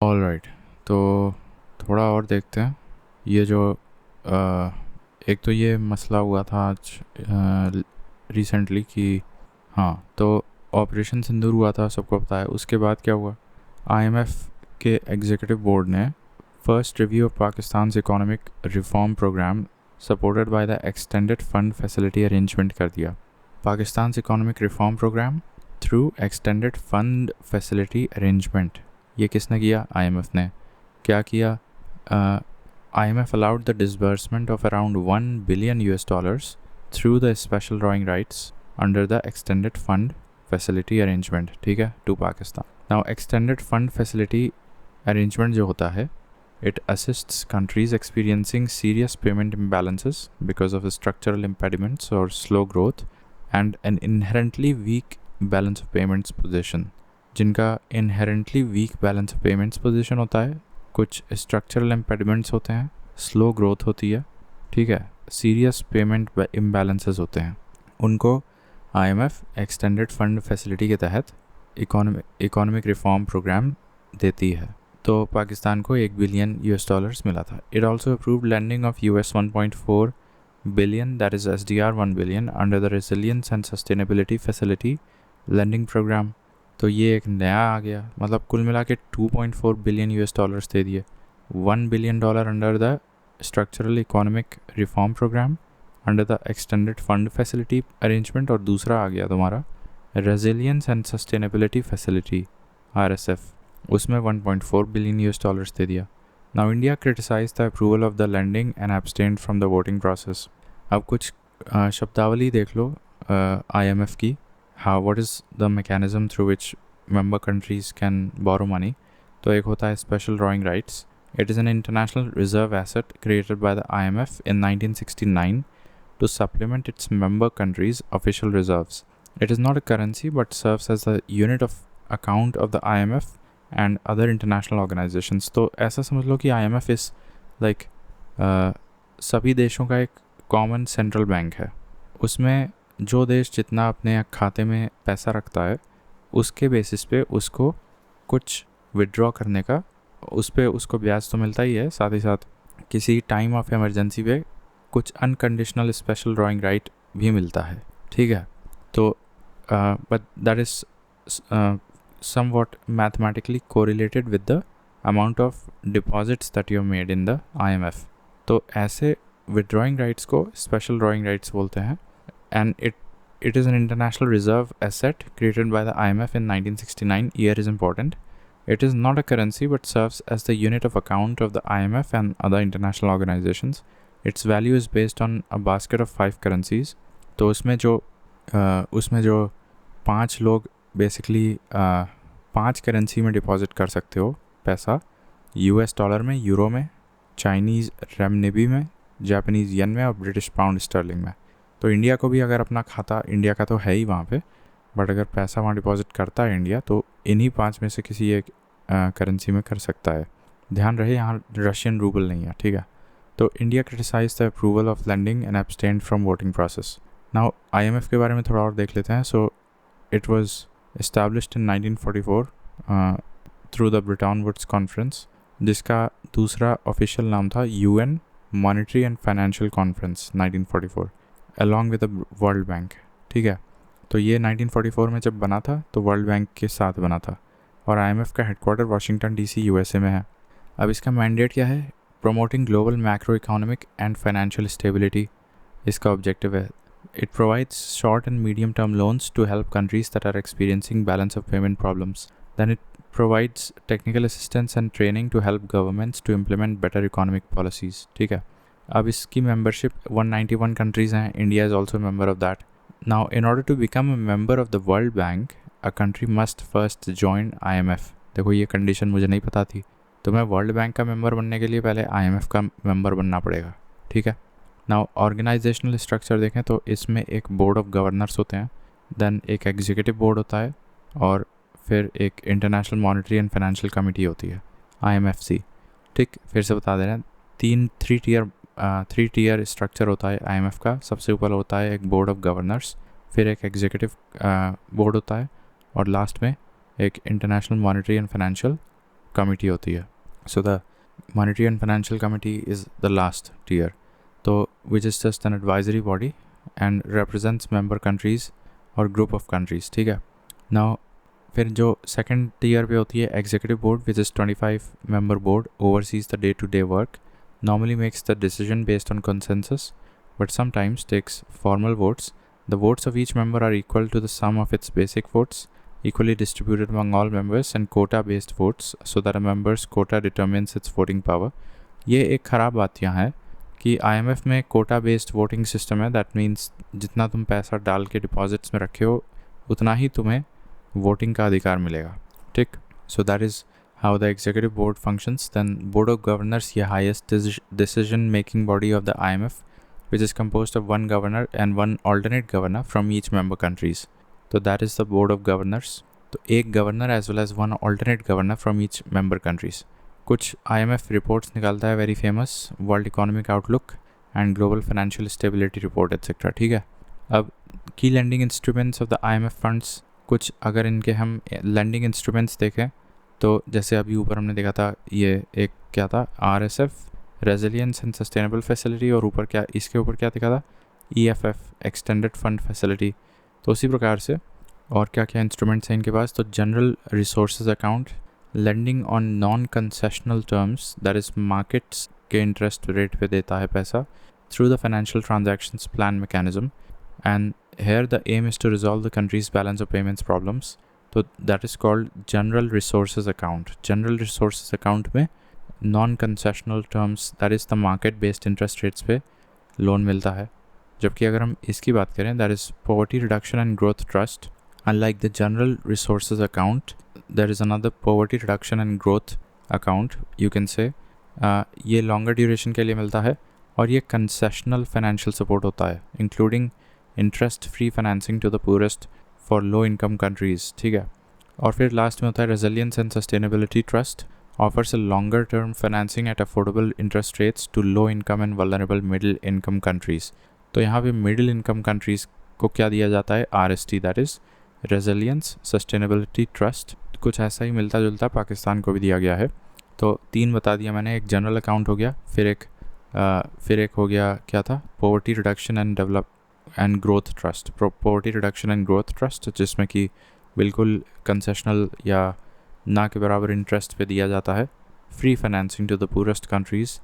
Alright, तो थोड़ा और देखते हैं। ये जो एक तो ये मसला हुआ था आज रिसेंटली कि हाँ, तो ऑपरेशन सिंदूर हुआ था, सबको पता है। उसके बाद क्या हुआ, आईएमएफ के एग्जीक्यूटिव बोर्ड ने first review of Pakistan economic reform program supported by the extended fund facility arrangement कर दिया। Pakistan economic reform program through extended fund facility arrangement, ये किसने किया? आईएमएफ ने। क्या किया? IMF allowed the disbursement of around $1 billion through the special drawing rights under the Extended Fund Facility Arrangement, ठीक है, to Pakistan. Now, Extended Fund Facility Arrangement जो होता है, it assists countries experiencing serious payment imbalances because of structural impediments or slow growth and an inherently weak balance of payments position. जिनका inherently weak balance of payments position होता है, कुछ structural impediments होते हैं, slow growth होती है, ठीक है, सीरियस पेमेंट इम्बैलेंसेस होते हैं, उनको आईएमएफ एक्सटेंडेड फंड फैसिलिटी के तहत इकोनॉमिक रिफॉर्म प्रोग्राम देती है। तो पाकिस्तान को $1 बिलियन मिला था। It also approved lending of $1.4 billion, that is SDR 1 billion, under the resilience and sustainability facility lending program. तो ये एक नया आ गया, मतलब कुल मिला के $2.4 बिलियन दे दिए। $1 billion under the structural economic reform programme under the extended fund facility arrangement, और दूसरा आ गया तुम्हारा resilience and sustainability facility RSF, उसमें $1.4 बिलियन दे दिया। Now India criticise the approval of the lending and abstained from the voting process. अब कुछ शब्दावली देख लो IMF की। what is the mechanism through which member countries can borrow money? तो एक होता है special drawing rights. It is an international reserve asset created by the IMF in 1969 to supplement its member countries' official reserves. It is not a currency but serves as the unit of account of the IMF and other international organizations. तो ऐसा समझ लो कि IMF is like सभी देशों का एक common central bank है। उसमें जो देश जितना अपने खाते में पैसा रखता है उसके बेसिस पे उसको कुछ विड्रॉ करने का, उस पे उसको ब्याज तो मिलता ही है, साथ ही साथ किसी टाइम ऑफ इमरजेंसी पे कुछ अनकंडीशनल स्पेशल ड्राइंग राइट भी मिलता है, ठीक है। तो but that is somewhat mathematically correlated with the amount of deposits that you made in the IMF। तो ऐसे विड्रॉइंग राइट्स को स्पेशल ड्राइंग राइट्स बोलते हैं। And it is an international reserve asset created by the IMF in 1969. Year is important. It is not a currency but serves as the unit of account of the IMF and other international organizations. Its value is based on a basket of 5 currencies. तो उसमें जो 5 लोग basically 5 currency में deposit कर सकते हो पैसा, US dollar में, यूरो में, चाइनीज़ रेमनिबी में, जापानीज़ येन में और ब्रिटिश पाउंड स्टर्लिंग में। तो इंडिया को भी अगर अपना खाता, इंडिया का तो है ही वहाँ पे, बट अगर पैसा वहाँ डिपॉजिट करता है इंडिया तो इन्हीं 5 में से किसी एक करेंसी में कर सकता है। ध्यान रहे यहाँ रशियन रूबल नहीं है, ठीक है। तो India criticise the approval of lending and abstained from voting process. Now IMF के बारे में थोड़ा और देख लेते हैं। So it was established in 1944 through the Bretton Woods conference, जिसका दूसरा ऑफिशियल नाम था UN monetary and financial conference 1944 along with the World Bank, ठीक है। तो ये 1944 में जब बना था तो वर्ल्ड बैंक के साथ बना था, और IMF का हेडक्वार्टर वाशिंगटन DC USA में है। अब इसका मैंडेट क्या है? Promoting global macro economic and financial stability इसका ऑब्जेक्टिव है। It provides short and medium term loans to help countries that are experiencing balance of payment problems. Then it provides technical assistance and training to help governments to implement better economic policies, ठीक है। अब इसकी membership 191 countries हैं, India is also member of that. Now in order to become a member of the World bank a country must first join IMF। देखो ये condition मुझे नहीं पता थी, तो मैं वर्ल्ड बैंक का मेंबर बनने के लिए पहले IMF का मेंबर बनना पड़ेगा, ठीक है। नाउ ऑर्गेनाइजेशनल स्ट्रक्चर देखें तो इसमें एक बोर्ड ऑफ गवर्नर्स होते हैं, देन एक एग्जीक्यूटिव बोर्ड होता है, और फिर एक International Monetary and financial committee होती है IMFC, ठीक। फिर से बता दे रहे हैं, थ्री टीयर स्ट्रक्चर होता है IMF का। सबसे ऊपर होता है एक बोर्ड ऑफ गवर्नर्स, फिर एक एग्जीक्यूटिव बोर्ड होता है, और लास्ट में एक International Monetary and financial Committee होती है. So the monetary and financial committee is the last tier, तो which is just an advisory body and represents member countries और ग्रुप ऑफ कंट्रीज़. ठीक है. नाउ फिर जो सेकंड टीयर पे होती है executive board, which is 25 member board, oversees the day to day work, normally makes the decision based on consensus but sometimes takes formal votes. The votes of each member are equal to the sum of its basic votes, equally distributed among all members, and quota based votes so that a member's quota determines its voting power. ये एक ख़राब बात यहाँ है कि IMF में Kota based voting system है. That means जितना तुम पैसा डाल के डिपॉजिट्स में रखे हो उतना ही तुम्हें वोटिंग का अधिकार मिलेगा. ठीक. So that is how the executive board functions. Then board of governors, the highest decision making body of the IMF, which is composed of one governor and one alternate governor from each member countries. So that is the board of governors. तो एक governor as well as one alternate governor from each member countries. कुछ IMF reports निकालता है, very famous World Economic Outlook and Global Financial Stability Report etc. ठीक है. अब key lending instruments of the IMF funds, कुछ अगर इनके हम lending instruments देखें तो जैसे अभी ऊपर हमने देखा था ये एक क्या था RSF resilience and sustainable facility, और ऊपर क्या इसके ऊपर क्या दिखा था EFF एक्सटेंडेड फंड फैसिलिटी. तो उसी प्रकार से और क्या क्या इंस्ट्रूमेंट्स हैं इनके पास. तो general resources account, lending on non concessional terms, that is markets के इंटरेस्ट रेट पे देता है पैसा through the financial transactions plan mechanism, and here the aim is to resolve the countries balance of payments problems. तो that is called general resources account. General resources account में non concessional terms, that is the market based interest rates पे loan मिलता है. जबकि अगर हम इसकी बात करें, that is poverty reduction and growth trust. Unlike the general resources account, there is another poverty reduction and growth account you can say. ये लॉन्गर ड्यूरेशन के लिए मिलता है और ये कंसेशनल फाइनेंशियल सपोर्ट होता है, including interest free financing to the poorest for low income countries. ठीक है. और फिर लास्ट में होता है resilience and sustainability trust, offers a longer term financing at affordable interest rates to low income and vulnerable middle income countries. तो यहाँ पे मिडिल इनकम कंट्रीज़ को क्या दिया जाता है, RST, that is resilience sustainability trust. कुछ ऐसा ही मिलता जुलता पाकिस्तान को भी दिया गया है. तो 3 बता दिया मैंने. एक जनरल अकाउंट हो गया, फिर एक हो गया क्या था, poverty reduction and growth trust, poverty reduction and growth trust, जिसमें कि बिल्कुल कंसेशनल या ना के बराबर इंटरेस्ट पे दिया जाता है free financing to the poorest countries.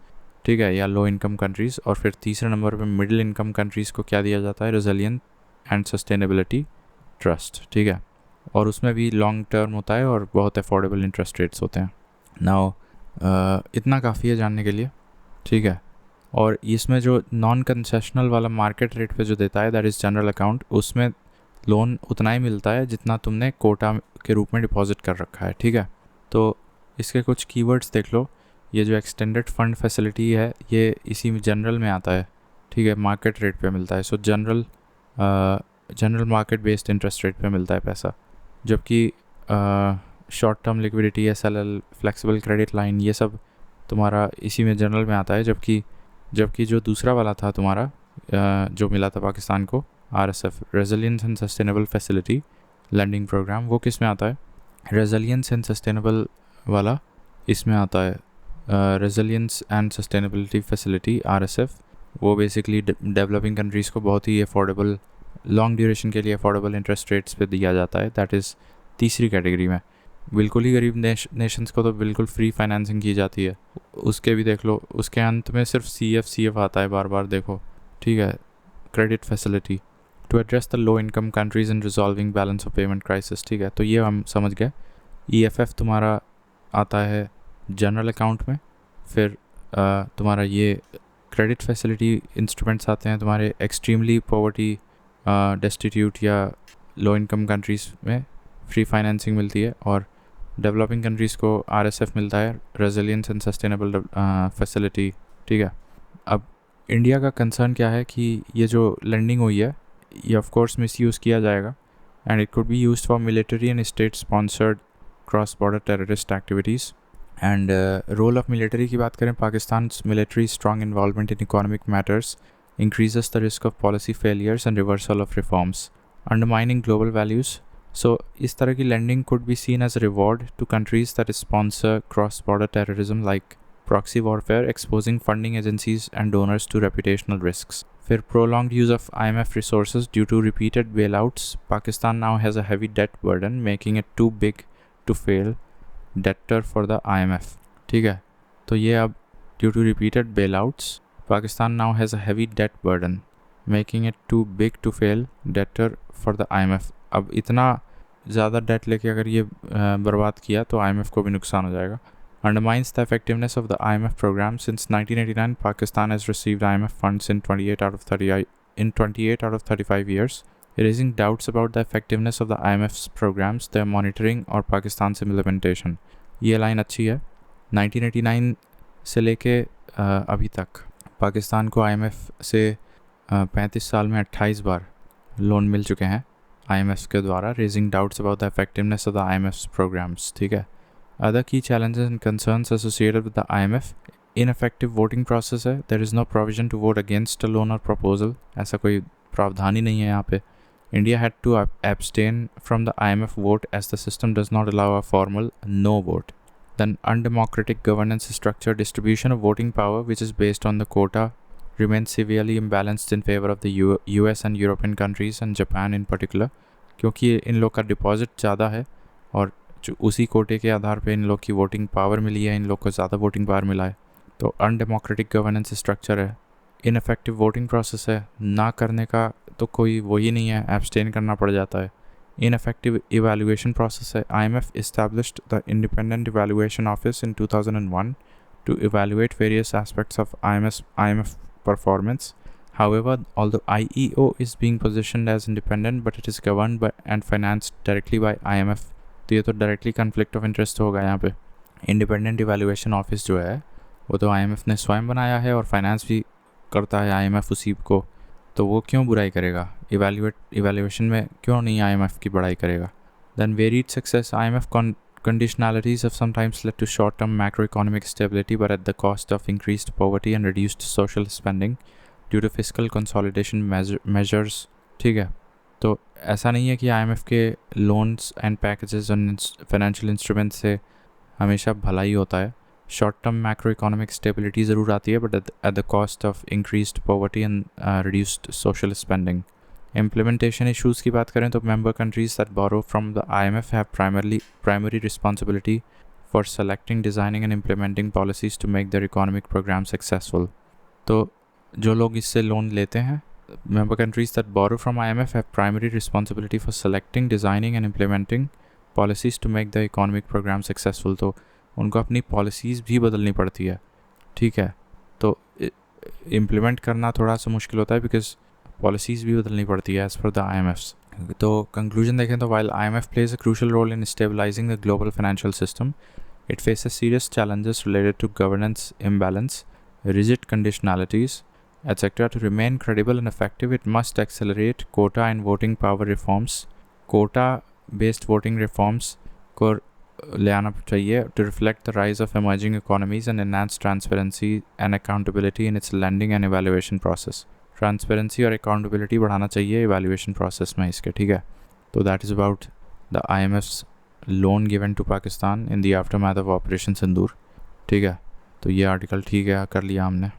ठीक है, या लो इनकम कंट्रीज़. और फिर तीसरे नंबर पे मिडिल इनकम कंट्रीज़ को क्या दिया जाता है, रेजिलियंट एंड सस्टेनेबिलिटी ट्रस्ट. ठीक है. और उसमें भी लॉन्ग टर्म होता है और बहुत अफोर्डेबल इंटरेस्ट रेट्स होते हैं. नाउ इतना काफ़ी है जानने के लिए. ठीक है. और इसमें जो नॉन कंसेशनल वाला मार्केट रेट पे जो देता है, दैट इज़ जनरल अकाउंट, उसमें लोन उतना ही मिलता है जितना तुमने कोटा के रूप में डिपॉजिट कर रखा है. ठीक है. तो इसके कुछ कीवर्ड्स देख लो. ये जो एक्सटेंडेड फंड फैसिलिटी है ये इसी में जनरल में आता है. ठीक है. मार्केट रेट पे मिलता है. सो general market based interest rate पे मिलता है पैसा. जबकि short term liquidity, SLL, flexible credit line, ये सब तुम्हारा इसी में जनरल में आता है. जबकि जो दूसरा वाला था तुम्हारा जो मिला था पाकिस्तान को, RSF resilience and sustainable facility lending program, वो किस में आता है, रेजिलियंस एंड सस्टेनेबल वाला इसमें आता है. Resilience and sustainability facility RSF, वो बेसिकली डेवलपिंग कंट्रीज़ को बहुत ही अफोर्डेबल, लॉन्ग ड्यूरेशन के लिए अफोर्डेबल इंटरेस्ट रेट्स पे दिया जाता है. दैट इज़ तीसरी कैटेगरी में. बिल्कुल ही गरीब नेशंस को तो बिल्कुल फ्री फाइनेंसिंग की जाती है. उसके भी देख लो, उसके अंत में सिर्फ CF आता है बार बार देखो. ठीक है. Credit facility to address the low income countries in resolving balance of payment crisis. ठीक है. तो ये हम समझ गए. EFF तुम्हारा आता है जनरल अकाउंट में. फिर तुम्हारा ये क्रेडिट फैसिलिटी इंस्ट्रूमेंट्स आते हैं तुम्हारे एक्सट्रीमली पॉवर्टी डेस्टिट्यूट या लो इनकम कंट्रीज़ में फ्री फाइनेंसिंग मिलती है. और डेवलपिंग कंट्रीज़ को RSF मिलता है, रेजिलियंस एंड सस्टेनेबल फैसिलिटी. ठीक है. अब इंडिया का कंसर्न क्या है कि ये जो लेंडिंग हुई है ये ऑफ कोर्स मिस यूज़ किया जाएगा, and it could be used for military and state sponsored cross border terrorist activities. And role of military की बात करें, Pakistan military strong involvement in economic matters increases the risk of policy failures and reversal of reforms, undermining global values सो इस तरह की lending could be seen as a reward to countries that sponsor cross-border terrorism like proxy warfare, exposing funding agencies and donors to reputational risks. फिर prolonged use of IMF resources due to repeated bailouts. Pakistan now has a heavy debt burden, making it too big to fail debtor for the IMF. ठीक है, तो ये अब due to repeated bailouts, Pakistan now has a heavy debt burden, making it too big to fail debtor for the IMF. अब इतना ज़्यादा date लेके अगर ये बर्बाद किया तो IMF को भी नुकसान हो जाएगा. Undermines the effectiveness of the IMF program. Since 1989, Pakistan has received IMF funds in 28 out of 35 years, raising doubts about the effectiveness of the IMF's programs, their monitoring और Pakistan's implementation. ये line अच्छी है. 1989 से लेके अभी तक पाकिस्तान को IMF से 35 साल में 28 बार लोन मिल चुके हैं IMF के द्वारा, raising doubts about the effectiveness of the IMF's programs. ठीक है. Other key challenges and concerns associated with the IMF: ineffective voting process है. There is no provision to vote against a loan or proposal. ऐसा कोई प्रावधान ही नहीं है यहाँ पे. India had to abstain from the IMF vote as the system does not allow a formal no vote. Then undemocratic governance structure, distribution of voting power, which is based on the quota, remains severely imbalanced in favor of the US and European countries and Japan in particular, क्योंकि इन लोग का deposit ज़्यादा है और जो उसी कोटे के आधार पे इन लोग की वोटिंग पावर मिली है, इन लोग को ज़्यादा वोटिंग पावर मिला है. तो अनडेमोक्रेटिक गवर्नेंस स्ट्रक्चर है, इनफेक्टिव वोटिंग प्रोसेस है, ना करने का तो कोई वही नहीं है, एब्सटेन करना पड़ जाता है. Ineffective evaluation process है. IMF established the Independent Evaluation Office in 2001 to evaluate various aspects of IMF performance. However, although IEO is being positioned as independent, but it is governed by and financed directly by IMF. तो ये तो directly conflict of interest होगा यहाँ पे. Independent evaluation office जो है वो तो IMF ने स्वयं बनाया है और फाइनेंस भी करता है IMF उसी को, तो वो क्यों बुराई करेगा, इवैल्यूएशन में क्यों नहीं IMF की बड़ाई करेगा. Then varied success. IMF conditionalities have sometimes led to short-term macroeconomic stability but at the cost of increased poverty and reduced social spending due to fiscal consolidation measures. ठीक है, तो ऐसा नहीं है कि IMF के लोन्स एंड पैकेजेस और financial instruments से हमेशा भला ही होता है. Short term macro economic stability ज़रूर आती है but at the cost of increased poverty and reduced social spending. Implementation issues की बात करें तो member countries that borrow from the IMF have primary responsibility for selecting, designing and implementing policies to make their economic program successful. तो जो लोग इससे loan लेते हैं, member countries that borrow from IMF have primary responsibility for selecting, designing and implementing policies to make the economic program successful. तो उनको अपनी policies भी बदलनी पड़ती है. ठीक है, तो इम्प्लीमेंट करना थोड़ा सा मुश्किल होता है बिकॉज पॉलिसीज़ भी बदलनी पड़ती है एज़ पर द IMFs. तो कंक्लूजन देखें तो while IMF plays a crucial role in stabilizing the global financial system, it faces serious challenges related to governance imbalance, rigid conditionalities, etc. To remain credible and effective, it must accelerate quota and voting power reforms. Quota-based voting reforms को ले आना चाहिए to reflect the rise of emerging economies and enhance transparency and accountability in its lending and evaluation process. Transparency और accountability बढ़ाना चाहिए evaluation process में इसके. ठीक है, तो that is about the IMF's loan given to Pakistan in the aftermath of Operation Sindoor. ठीक है, तो ये आर्टिकल ठीक है कर लिया हमने.